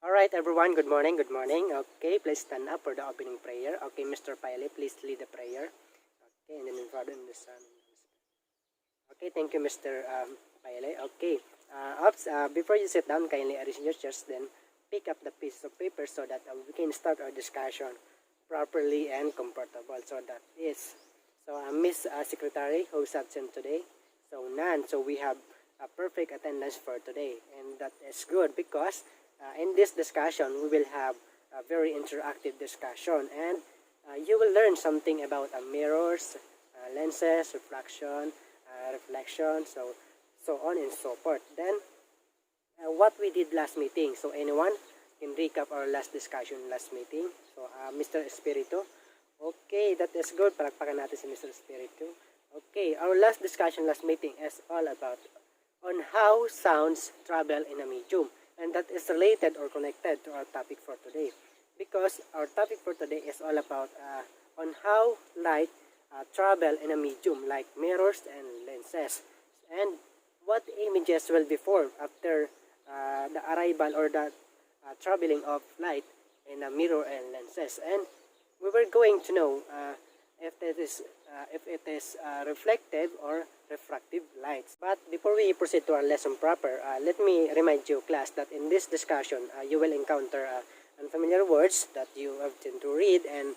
Alright everyone, good morning, good morning. Okay, please stand up for the opening prayer. Okay, Mr. Piley, please lead the prayer. Okay, and then in Father and the Son. Okay, thank you, Mr. Piley. Okay, before you sit down, kindly arrange your chairs, then pick up the piece of paper so that we can start our discussion properly and comfortable. So that is, Miss Secretary, who's absent today? So none. So we have a perfect attendance for today, and that is good because in this discussion we will have a very interactive discussion, and you will learn something about mirrors, lenses, reflection, so on and so forth. Then what we did last meeting. So anyone can recap our last discussion last meeting. So Mr. Espiritu. Okay, that is good. Palakpakan natin si Mr. Espiritu. Okay, our last discussion last meeting is all about on how sounds travel in a medium, and that is related or connected to our topic for today, because our topic for today is all about on how light travel in a medium like mirrors and lenses, and what images will be formed after the arrival or the traveling of light in a mirror and lenses. And we were going to know if it is reflective or refractive lights. But before we proceed to our lesson proper, let me remind you, class, that in this discussion you will encounter unfamiliar words that you have to read and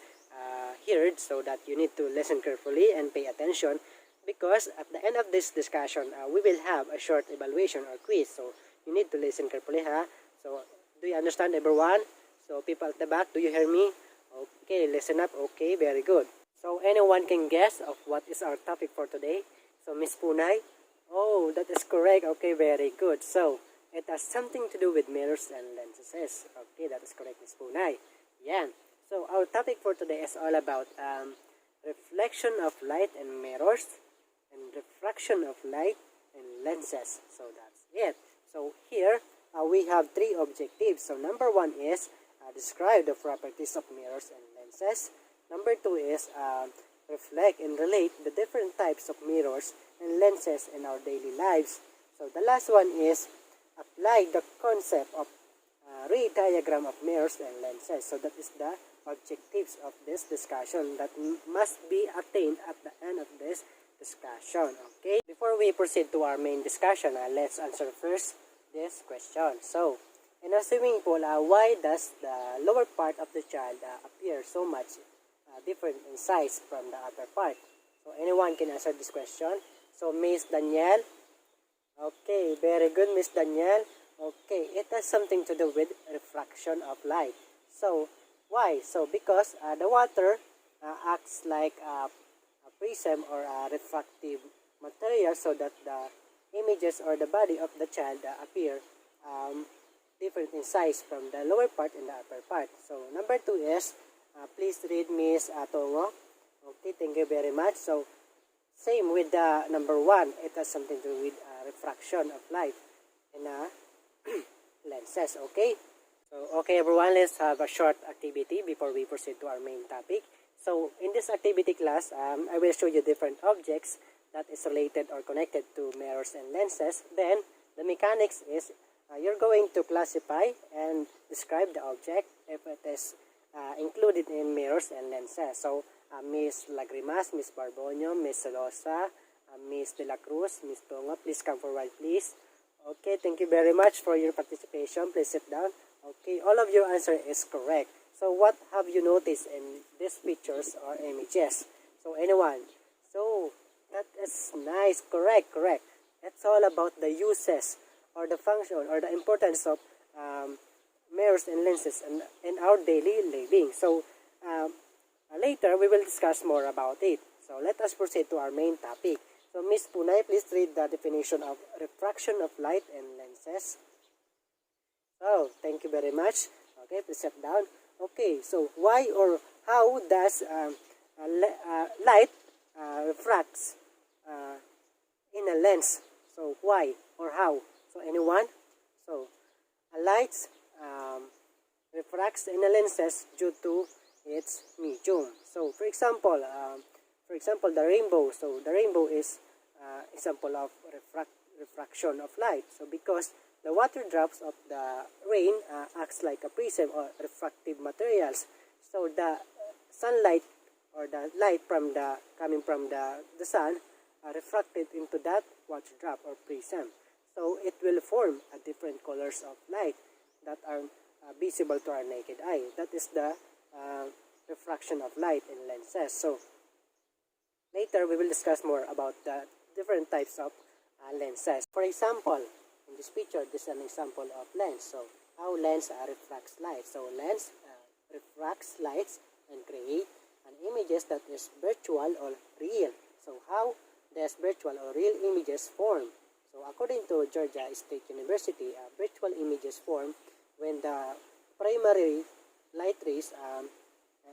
heard, so that you need to listen carefully and pay attention, because at the end of this discussion we will have a short evaluation or quiz. So you need to listen carefully, ha? So do you understand, everyone? So people at the back, do you hear me? Okay, listen up. Okay, very good. So anyone can guess of what is our topic for today? So Miss Punay? Oh, that is correct. Okay, very good. So it has something to do with mirrors and lenses. Okay, that is correct, Miss Punay. Yeah. So our topic for today is all about reflection of light and mirrors, and refraction of light and lenses. So that's it. So here we have three objectives. So number one is describe the properties of mirrors and lenses. Number two is reflect and relate the different types of mirrors and lenses in our daily lives. So the last one is apply the concept of ray diagram of mirrors and lenses. So that is the objectives of this discussion that must be attained at the end of this discussion. Okay, before we proceed to our main discussion, let's answer first this question. So in a swimming pool, why does the lower part of the child appear so much different in size from the upper part? So anyone can answer this question. So Miss Danielle. Okay, very good, Miss Danielle. Okay, it has something to do with refraction of light. So why? So because the water acts like a prism or a refractive material, so that the images or the body of the child appear different in size from the lower part and the upper part. So number two is please read Miss Tongo. Okay, thank you very much. So same with the number one, it has something to do with refraction of light in lenses. Okay, so okay everyone, let's have a short activity before we proceed to our main topic. So in this activity class, I will show you different objects that is related or connected to mirrors and lenses. Then the mechanics is you're going to classify and describe the object if it is included in mirrors and lenses. So Miss Lagrimas, Miss Barbonio, Miss Salosa, Miss De La Cruz, Miss Tonga, please come forward, please. Okay, thank you very much for your participation. Please sit down. Okay, all of your answer is correct. So what have you noticed in these pictures or images? So anyone? So that is nice. Correct. It's all about the uses or the function or the importance of mirrors and lenses in our daily living. So later we will discuss more about it. So let us proceed to our main topic. So Miss Punay, please read the definition of refraction of light and lenses. So thank you very much. Okay, please sit down. Okay, so why or how does light refracts in a lens? So why or how? So anyone? So light refracts in a lenses due to its medium. So for example, the rainbow. So the rainbow is example of refraction of light. So because the water drops of the grain acts like a prism or refractive materials. So the sunlight or the light from the coming from the sun refracted into that watch drop or prism. So it will form different colors of light that are visible to our naked eye. That is the refraction of light in lenses. So later we will discuss more about the different types of lenses. For example, in this picture, this is an example of lens. So how lens refracts light. So lens refracts lights and create an images that is virtual or real. So how does virtual or real images form? So according to Georgia State University, virtual images form when the primary light rays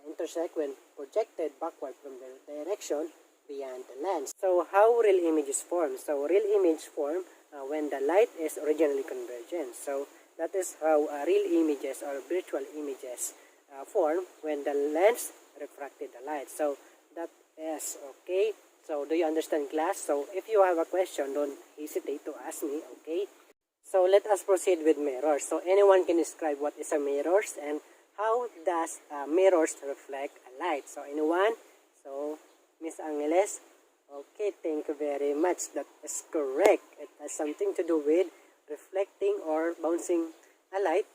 intersect when projected backward from the direction beyond the lens. So how real images form? So real image form when the light is originally convergent. So that is how real images or virtual images form when the lens refracted the light. So that is okay. So do you understand, class? So if you have a question, don't hesitate to ask me, okay? So let us proceed with mirrors. So anyone can describe what is a mirrors and how does mirrors reflect a light? So anyone? So Miss Angeles? Okay, thank you very much. That is correct. It has something to do with reflecting or bouncing a light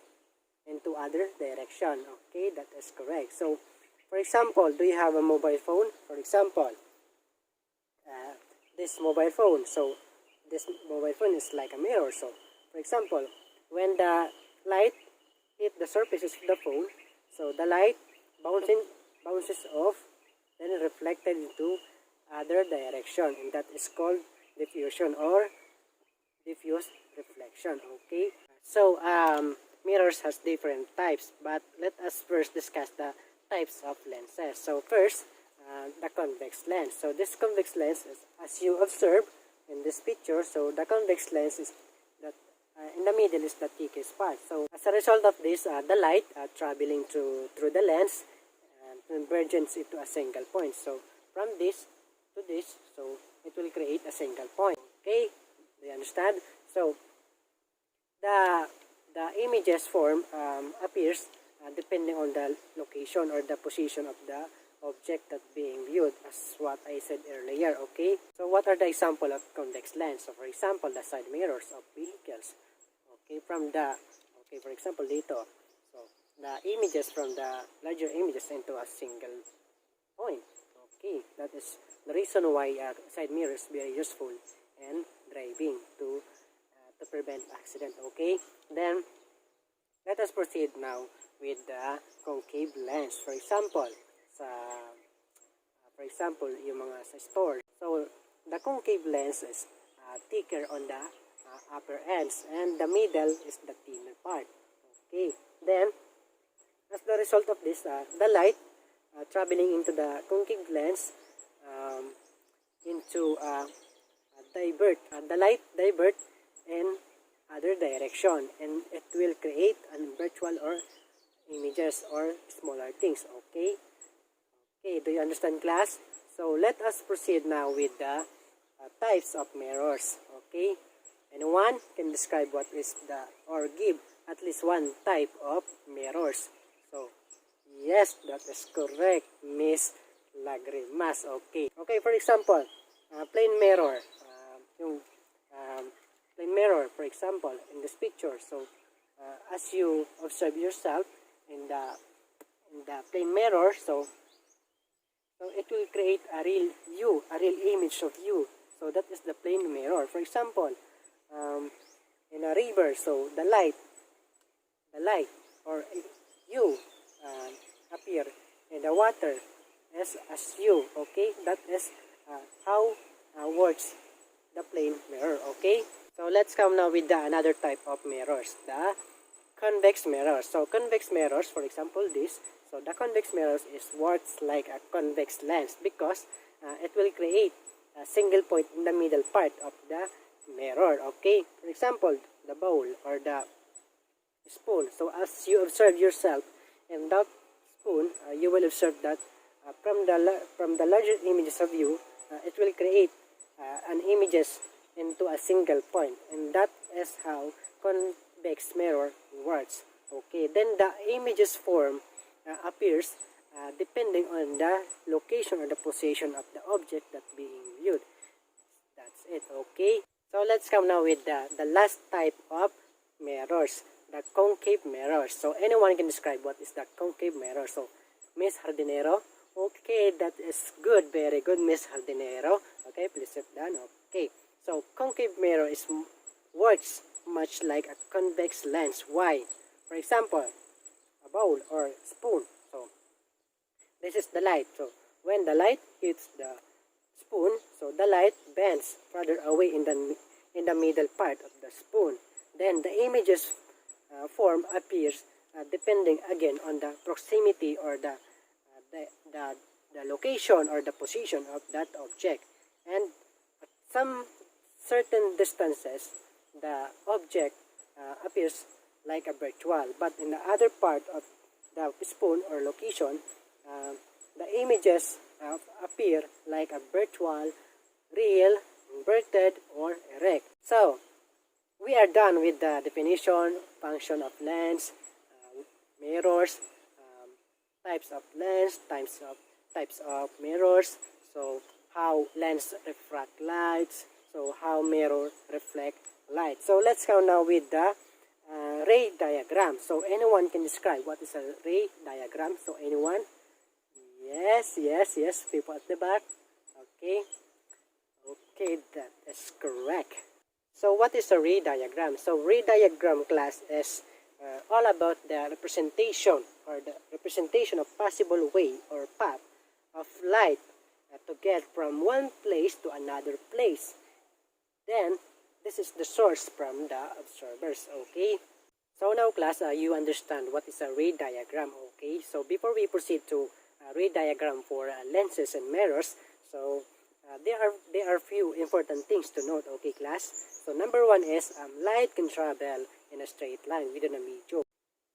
into other direction. Okay, that is correct. So for example, do you have a mobile phone? For example, this mobile phone. So this mobile phone is like a mirror. So for example, when the light hit the surfaces of the phone, so the light bounces off, then reflected into other direction, and that is called diffusion or diffuse reflection. Okay, so mirrors has different types, but let us first discuss the types of lenses. So first, the convex lens. So this convex lens is, as you observe in this picture, so the convex lens is that in the middle is the thickest part. So as a result of this, the light traveling through the lens converges into a single point. So from this to this, so it will create a single point. Okay, do you understand? So the images form appears depending on the location or the position of the object that being viewed, as what I said earlier. Okay, so what are the example of convex lens? So for example, the side mirrors of vehicles. Okay, for example dito, so the images from the larger images into a single point. Okay, that is the reason why side mirrors very useful in driving to prevent accident. Okay, then let us proceed now with the concave lens. For example, yung mga sa store. So the concave lens is thicker on the upper ends, and the middle is the thinner part. Okay, then as the result of this, the light traveling into the concave lens into the light divert in other direction, and it will create an virtual or images or smaller things. Okay, do you understand, class? So let us proceed now with the types of mirrors. Okay, anyone can describe what is the or give at least one type of mirrors? So yes, that is correct, Miss Lagrimas. Okay, for example, plain mirror, plain mirror, for example, in this picture. So as you observe yourself in the plain mirror, so it will create a real view, a real image of you. So that is the plain mirror. For example, in a river, so the light or you appear in the water as you. Okay, that is how works the plain mirror. Okay, so let's come now with another type of mirrors, the convex mirrors. So convex mirrors, for example, this. So the convex mirrors works like a convex lens because it will create a single point in the middle part of the mirror. Okay, for example, the bowl or the spoon. So as you observe yourself in that spoon, you will observe that from the larger images of you, it will create an images into a single point, and that is how convex mirror outwards. Okay, then the images form appears depending on the location or the position of the object that being viewed. That's it. Okay, so let's come now with the last type of mirrors, the concave mirrors. So anyone can describe what is the concave mirror. So Miss Hardinero. Okay, that is good. Very good, Miss Hardinero. Okay, please sit down. Okay, so concave mirror works much like a convex lens. Why? For example, a bowl or spoon. So this is the light. So when the light hits the spoon, so the light bends further away in the middle part of the spoon. Then the images form appears depending again on the proximity or the location or the position of that object. And at some certain distances, the object appears like a virtual, but in the other part of the spoon or location, the images appear like a virtual, real, inverted, or erect. So we are done with the definition, function of lens, mirrors, types of lens, types of mirrors. So how lens refract lights. So how mirror reflect light. So let's go now with the ray diagram. So anyone can describe what is a ray diagram. So anyone? Yes, people at the back. Okay, that is correct. So what is a ray diagram? So ray diagram class is all about the representation of possible way or path of light to get from one place to another place. Then this is the source from the observers. Okay, so now class, you understand what is a ray diagram. Okay, so before we proceed to ray diagram for lenses and mirrors, so there are few important things to note. Okay class, so number one is light can travel in a straight line within a medium.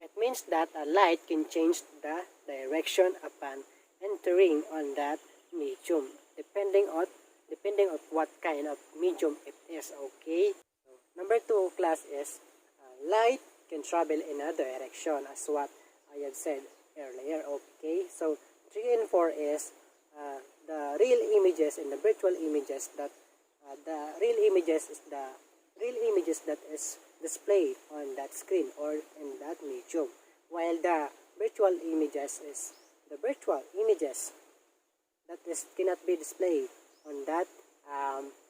It means that a light can change the direction upon entering on that medium, depending on what kind of medium it is. Okay, so number two class is light can travel in a direction, as what I have said earlier. Okay, so 3 and 4 is the real images and the virtual images. That the real images that is displayed on that screen or in that medium, while the virtual images is the virtual images that cannot be displayed on that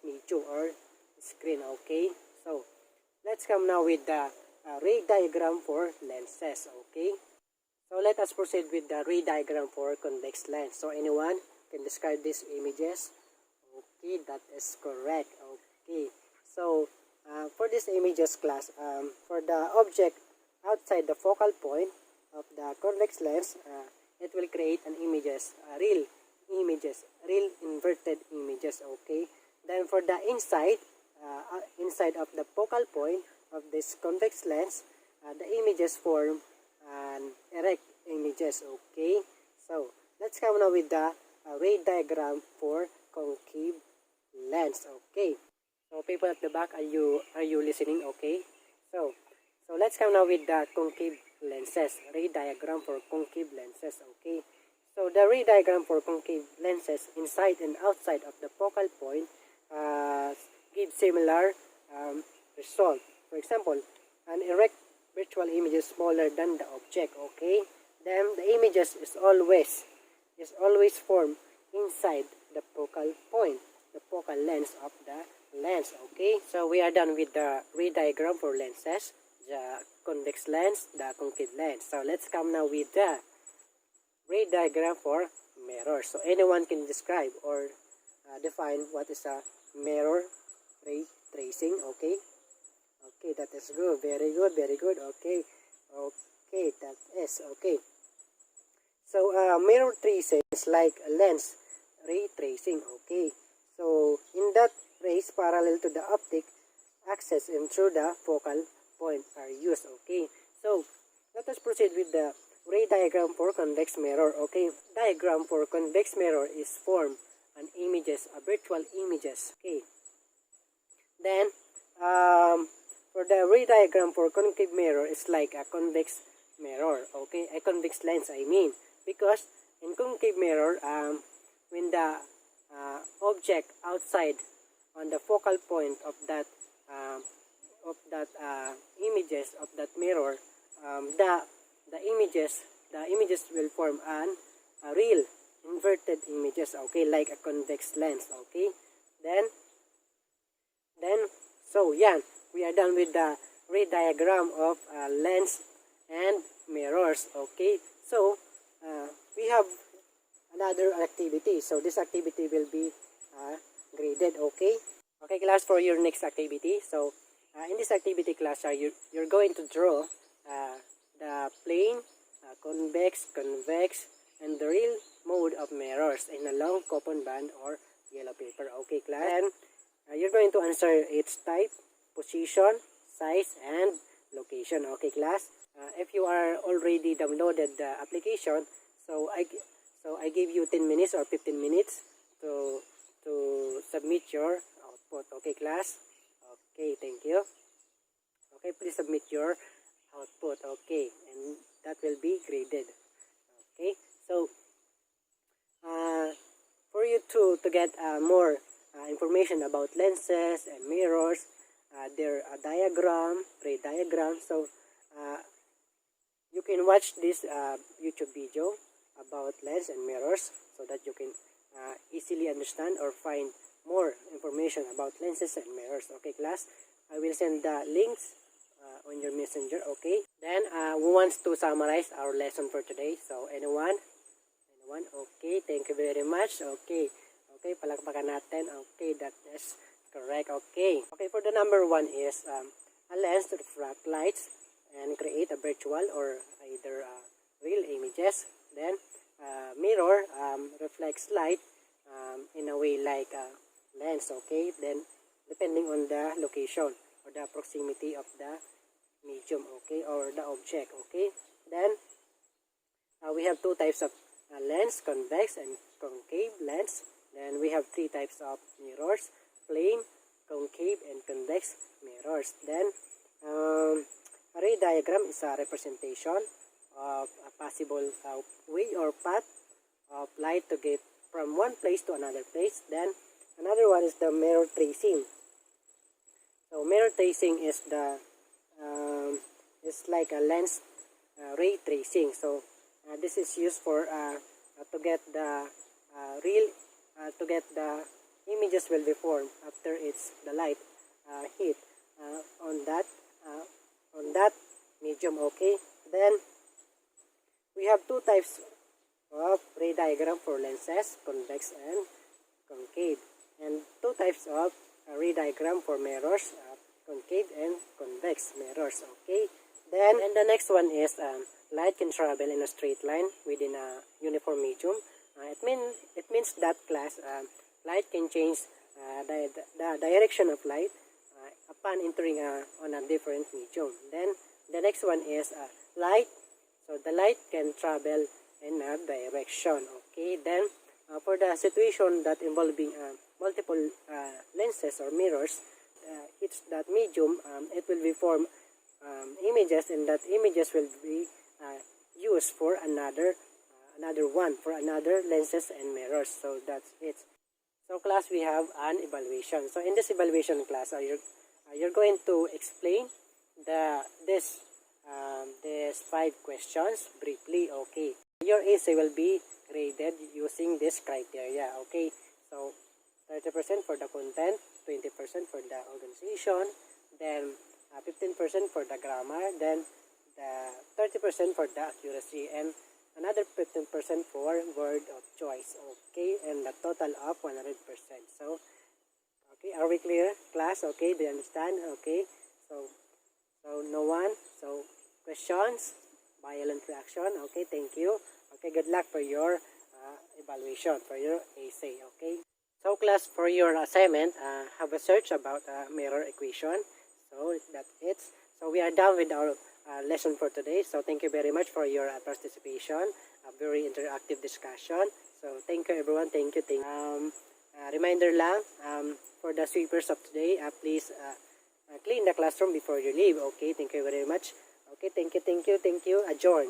medium or screen. Okay, so let's come now with the ray diagram for lenses. Okay, so let us proceed with the ray diagram for convex lens. So anyone can describe these images? Okay, that is correct. Okay, so for this images class, for the object outside the focal point of the convex lens, it will create an real inverted images. Okay, then for the inside of the focal point of this convex lens, the images form an erect images. Okay, so let's come now with the ray diagram for concave lens. Okay, so people at the back, are you listening? Okay, so let's come now with the concave lenses, ray diagram for concave lenses. Okay, so the ray diagram for concave lenses inside and outside of the focal point give similar result. For example, an erect virtual image is smaller than the object. Okay, then the images is always formed inside the focal point, the focal lens of the lens. Okay, so we are done with the ray diagram for lenses, the convex lens, the concave lens. So let's come now with the ray diagram for mirror. So anyone can describe or define what is a mirror ray tracing. Okay, that is good. Very good. Okay, that is okay. So mirror tracing is like a lens ray tracing. Okay, so in that rays parallel to the optic axis and through the focal point are used. Okay, so let us proceed with the ray diagram for convex mirror. Okay, diagram for convex mirror is formed on images, virtual images. Okay, then for the ray diagram for concave mirror is like a convex mirror, okay, a convex lens I mean, because in concave mirror, when the object outside on the focal point of that images of that mirror, the images will form a real inverted images, okay, like a convex lens, okay. Then so yeah, we are done with the ray diagram of lens and mirrors, okay. So we have another activity, so this activity will be graded, okay. Okay class, for your next activity, so in this activity class, you're going to draw the plane, convex, convex, and the real mode of mirrors in a long coupon band or yellow paper, okay class. And you're going to answer its type, position, size, and location, okay class. If you are already downloaded the application, so I give you 10 minutes or 15 minutes to submit your output, okay class. Okay, thank you. Okay, please submit your output, okay, and that will be graded, okay. So for you to get more information about lenses and mirrors, their diagram, ray diagram, so you can watch this YouTube video about lens and mirrors, so that you can easily understand or find more information about lenses and mirrors, okay class. I will send the links on your messenger, okay. Then who wants to summarize our lesson for today? So anyone, okay, thank you very much, okay. Okay, palakpakan natin, okay, that is correct, okay. Okay, for the number 1 is a lens to refract lights and create a virtual or either real images. Then mirror reflects light in a way like a lens, okay. Then depending on the location or the proximity of the medium, okay, or the object, okay. Then we have 2 types of lens, convex and concave lens. Then we have 3 types of mirrors, plane, concave, and convex mirrors. Then a ray diagram is a representation of a possible way or path of light to get from one place to another place. Then another one is the mirror tracing. So mirror tracing is the is like a lens ray tracing. So this is used for to get the images will be formed after the light hit on that medium, okay. Then we have 2 types of ray diagram for lenses, convex and concave, and 2 types of ray diagram for mirrors, concave and convex mirrors, okay. Then and the next one is light can travel in a straight line within a uniform medium. It means that class light can change the direction of light upon entering on a different medium. Then the next one is light. So the light can travel in a direction, okay. Then for the situation that involving multiple lenses or mirrors, it's that medium, it will be form images, and that images will be used for another lenses and mirrors. So that's it. So class, we have an evaluation. So in this evaluation class, you're going to explain this 5 questions briefly, okay. Your essay will be graded using this criteria, okay. So 30% for the content, 20% for the organization, then 15% for the grammar, then the 30% for the accuracy, and another 15% for word of choice, okay, and the total of 100%. So okay, are we clear class? Okay, do you understand? Okay, so no one, so questions, violent reaction, okay, thank you. Okay, good luck for your evaluation, for your essay, okay. So class, for your assignment, have a search about mirror equation. So that's it. So we are done with our lesson for today. So thank you very much for your participation, a very interactive discussion. So thank you everyone, thank you. Reminder lang, for the sweepers of today, please clean the classroom before you leave. Okay, thank you very much. Okay, thank you. Adjourn.